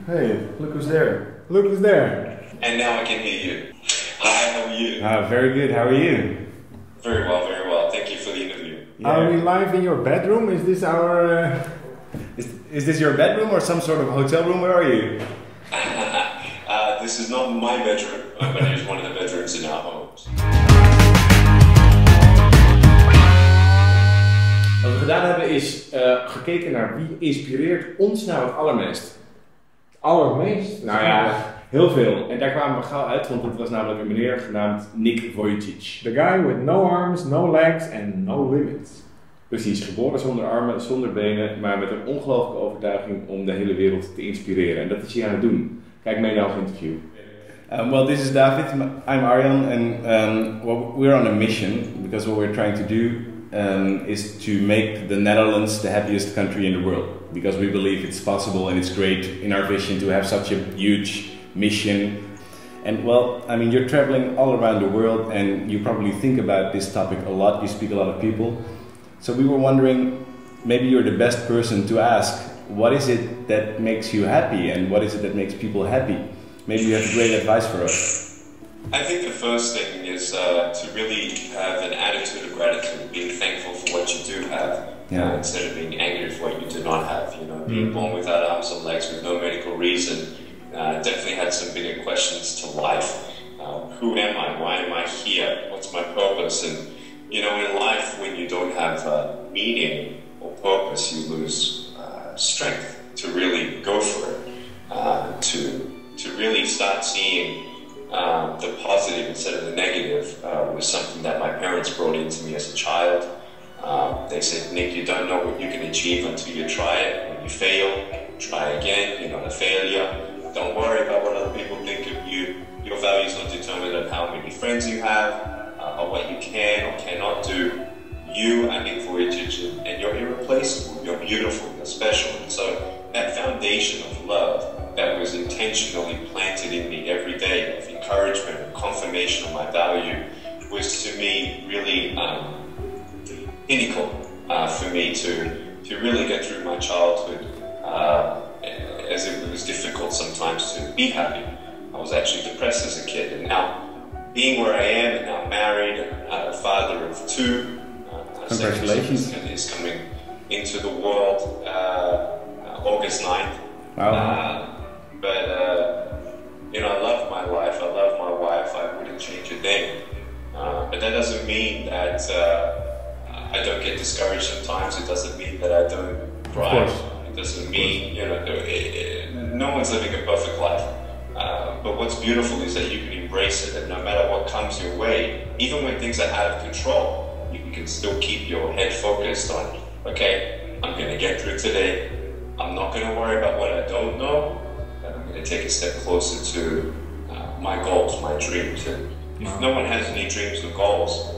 Hey, look who's there. Look who's there. And now I can hear you. Hi, how are you? Very good, how are you? Very well, very well. Thank you for the interview. Yeah. Are we live in your bedroom? Is this our... Is this your bedroom or some sort of hotel room? Where are you? This is not my bedroom, but it is one of the bedrooms in our homes. Wat we gedaan hebben is gekeken naar wie inspireert ons nou het allermeest. Allermeest? Nou ja, heel veel. En daar kwamen we gauw uit, want het was namelijk een meneer genaamd Nick Vujicic. The guy with no arms, no legs and no limits. Precies, geboren zonder armen, zonder benen, maar met een ongelooflijke overtuiging om de hele wereld te inspireren. En dat is hij aan het doen. Kijk mee naar ons interview. Well, this is David, I'm Arjan, and we're on a mission because what we're trying to do is to make the Netherlands the happiest country in the world, because we believe it's possible and it's great in our vision to have such a huge mission. And well, I mean, you're traveling all around the world and you probably think about this topic a lot, you speak a lot of people. So we were wondering, maybe you're the best person to ask, what is it that makes you happy and what is it that makes people happy? Maybe you have great advice for us. I think the first thing is to really have an attitude of gratitude, being thankful for what you do have, instead of being angry for what you do not have. You know, being born without arms and legs with no medical reason, definitely had some bigger questions to life. Who am I? Why am I here? What's my purpose? And you know, in life, when you don't have meaning or purpose, you lose strength to really go for it, to really start seeing the positive instead of the negative was something that my parents brought into me as a child. They said, Nick, you don't know what you can achieve until you try it. When you fail, try again. You're not a failure. Don't worry about what other people think of you. Your value is not determined on how many friends you have, or what you can or cannot do. You are Nick Vujicic, and you're irreplaceable. You're beautiful. You're special. And so that foundation of love that was intentionally planted in me every day, of encouragement and confirmation of my value, was to me really pinnacle for me to really get through my childhood, as it was difficult sometimes to be happy. I was actually depressed as a kid, and now being where I am and now married and a father of two, congratulations, is coming into the world August 9th. Wow. But you know, I love my life, I love my wife, I wouldn't change a thing. But that doesn't mean that I don't get discouraged sometimes. It doesn't mean that I don't cry. It doesn't mean, you know, no one's living a perfect life. But what's beautiful is that you can embrace it, and no matter what comes your way, even when things are out of control, you can still keep your head focused on, okay, I'm going to get through today. I'm not going to worry about what I don't know, but I'm going to take a step closer to my goals, my dreams. And if no one has any dreams or goals,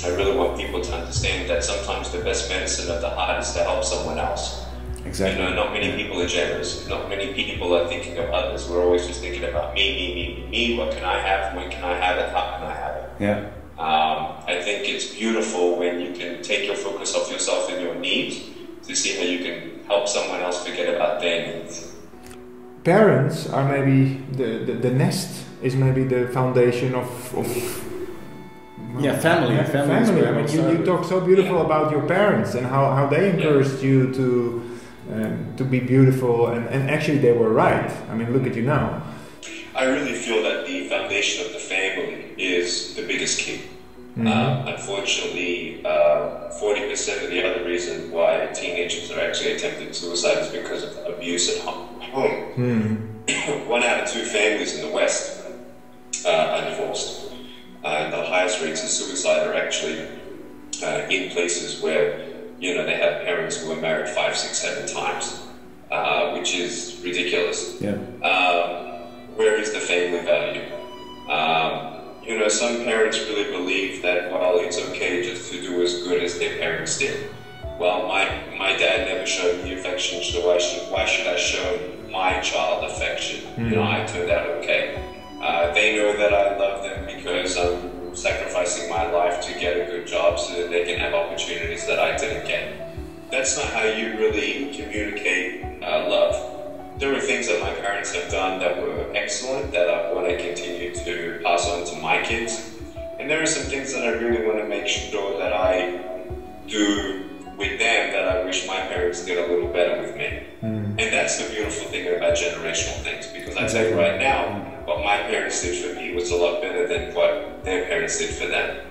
I really want people to understand that sometimes the best medicine of the heart is to help someone else. Exactly. You know, not many people are generous. Not many people are thinking of others. We're always just thinking about me. What can I have? When can I have it? How can I have it? Yeah. I think it's beautiful when you can take your focus off yourself and your needs to see how you can help someone else forget about their needs. Parents are maybe the nest is maybe the foundation of family. I mean, you talk so beautiful about your parents and how they encouraged you to be beautiful, and actually they were right. I mean, look at you now. I really feel that the foundation of the family is the biggest key. Unfortunately, 40% of the other reason why teenagers are actually attempting suicide is because of abuse at home. 1 out of 2 families in the West are divorced. And the highest rates of suicide are actually in places where, you know, they have parents who are married 5, 6, 7 times, which is ridiculous. Yeah. Where is the family value? You know, some parents really believe that, well, it's okay just to do as good as their parents did. Well, my dad never showed me affection, so why should I show my child affection? You know, I turned out okay. They know that I love them because I'm sacrificing my life to get a good job so that they can have opportunities that I didn't get. That's not how you really communicate love. there are things that my parents have done that were excellent that I want to continue to pass on to my kids. And there are some things that I really want to make sure that I do with them that I wish my parents did a little better with me. And that's the beautiful thing about generational things, because I say right now, what my parents did for me was a lot better than what their parents did for them.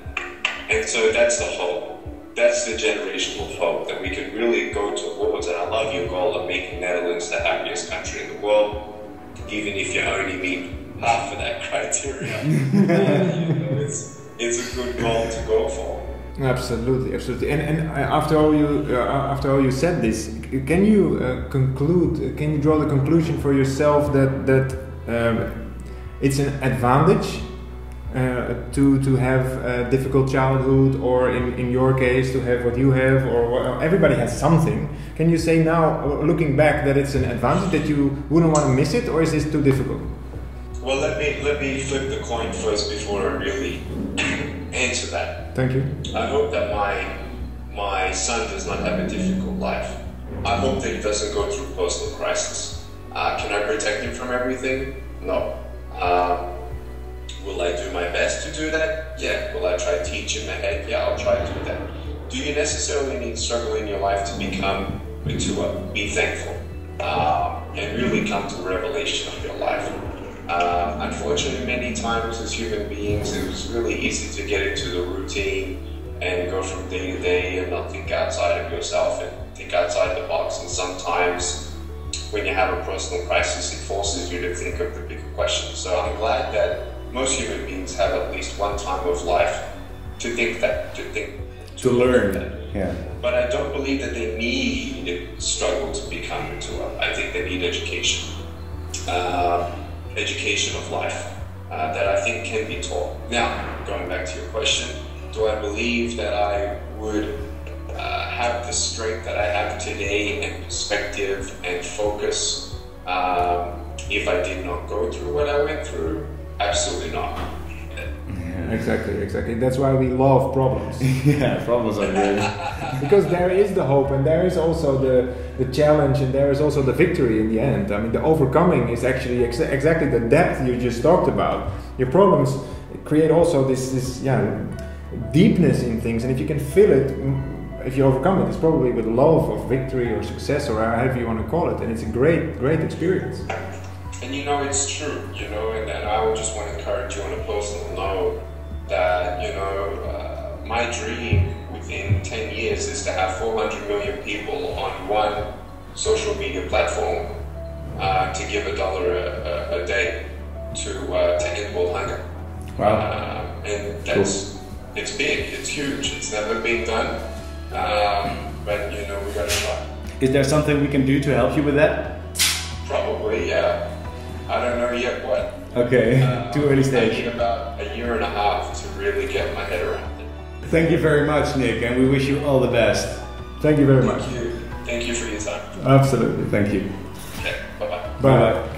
And so that's the hope. That's the generational hope that we can really go towards. And I love your goal of making Netherlands the happiest country in the world, even if you only meet half of that criteria. It's a good goal to go for. Absolutely, absolutely. And after all you said this, can you conclude? Can you draw the conclusion for yourself that it's an advantage to have a difficult childhood, or in your case to have what you have, or everybody has something? Can you say now, looking back, that it's an advantage, that you wouldn't want to miss it, or is this too difficult? Well, let me flip the coin first before I really answer that. Thank you. I hope that my son does not have a difficult life. I hope that he doesn't go through personal crisis. Can I protect him from everything? No. Will I do my best to do that? Yeah. Will I try to teach him ahead? Yeah, I'll try to do that. Do you necessarily need struggle in your life to become mature? Be thankful. And really come to a revelation of your life. Unfortunately, many times as human beings, it was really easy to get into the routine and go from day to day and not think outside of yourself and think outside the box. And sometimes when you have a personal crisis, it forces you to think of the bigger questions. So I'm glad that most human beings have at least one time of life to think that, to learn that. Yeah. But I don't believe that they need struggle to become mature. I think they need education. Education of life that I think can be taught. Now, going back to your question, do I believe that I would have the strength that I have today and perspective and focus if I did not go through what I went through? Absolutely not. Yeah, exactly. That's why we love problems. Yeah, problems are good. Because there is the hope, and there is also the challenge, and there is also the victory in the end. I mean, the overcoming is actually exactly the depth you just talked about. Your problems create also this deepness in things, and if you can feel it, if you overcome it, it's probably with love of victory or success, or however you want to call it, and it's a great experience. And you know, it's true, you know, and I would just want to encourage you on a personal note that, you know, my dream within 10 years is to have 400 million people on one social media platform to give $1 a day to end world hunger. Wow. And that's, it's big, it's huge, it's never been done, but you know, we gotta try. Is there something we can do to help you with that? Probably, yeah. I don't know yet what. Okay, too early stage. I need about a year and a half to really get my head around it. Thank you very much, Nick, and we wish you all the best. Thank you very much. Thank you for your time. Absolutely. Thank you. Okay, bye-bye. Bye.